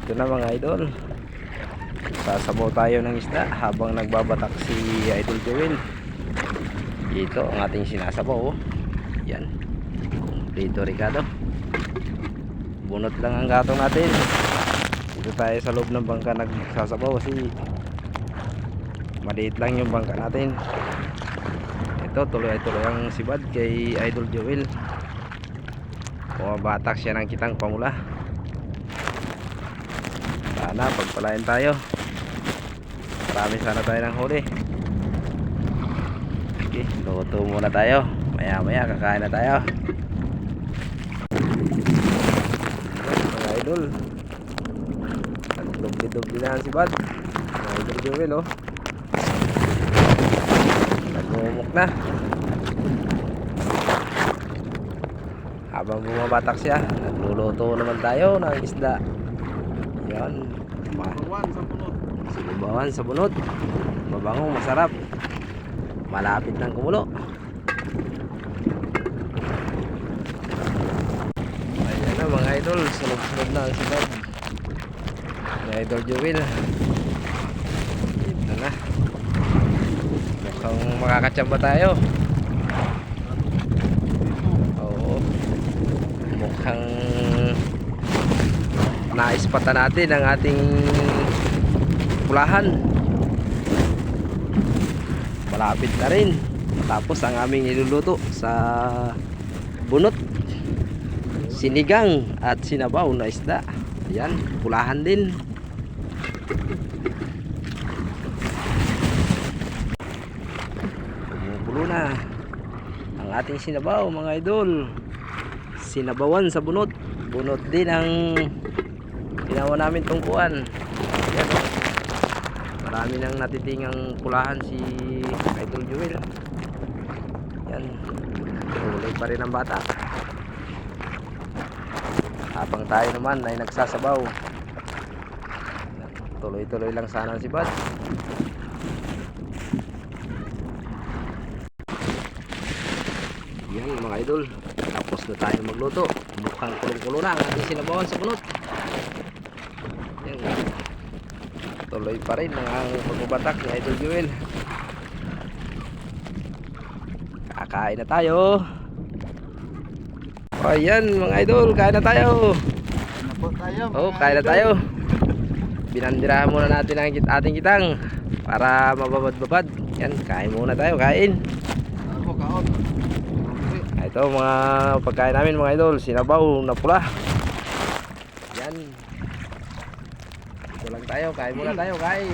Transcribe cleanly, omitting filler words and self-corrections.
Ito na mga idol, sasabaw tayo ng isda habang nagbabatak si Idol Joel. Ito ang ating sinasabaw, oh. Yan, Prito Ricardo. Bunot lang ang gatong natin. Dito tayo sa loob ng bangka nagsasabaw kasi maliit lang yung bangka natin. Ito, tuloy-tuloy ang sibad kay Idol Joel. Bumabatak siya ng kitang pamula. Sana pagpalain tayo. Marami sana tayo ng huli. Okay, luto muna tayo. Maya maya kakain na tayo. Mga idol, nagdubli-dubli na ang sibad. Mga Idol Joel, oh. Nagmumuk na. Habang bumabatak siya, nagluluto naman tayo ng isda. Yan, sinibawan sa bunot. Mabangong, masarap. Malapit ng kumulo. Ayan na mga idol, sunod-sunod na ang sibad. Mga Idol Joel, ito na. Mukhang makakatsamba tayo. Oo, mukhang naispatan natin ang ating pulahan. Malapit na rin tapos ang aming niluluto sa bunot, sinigang at sinabaw na isda. Ayan, pulahan din. Kumukulo na ang ating sinabaw mga idol. Sinabawan sa bunot. Bunot din ang ginawa namin tungkuan. Ayan, oh. Marami nang natitingang pulahan si Idol Joel. Yan, tuloy pa rin ang bata. Habang tayo naman ay nagsasabaw. Tuloy-tuloy lang sana ang sibad. Yan mga idol, tapos na tayo magluto. Mukhang kulong-kulo na ang ating sinabawan sa bunot. Yan, tuloy pa rin ang pagbabatak ni Idol Joel. Kakain na tayo. Ayan mga idol, kain na tayo. Oh, kain na tayo. Binandirahan muna natin ang ating kitang para mababad-babad. Yan, kain muna tayo, kain. Ito mga pagkain namin mga idol, sinabaw na pula. Yan. Ito lang tayo, kain muna tayo, kain.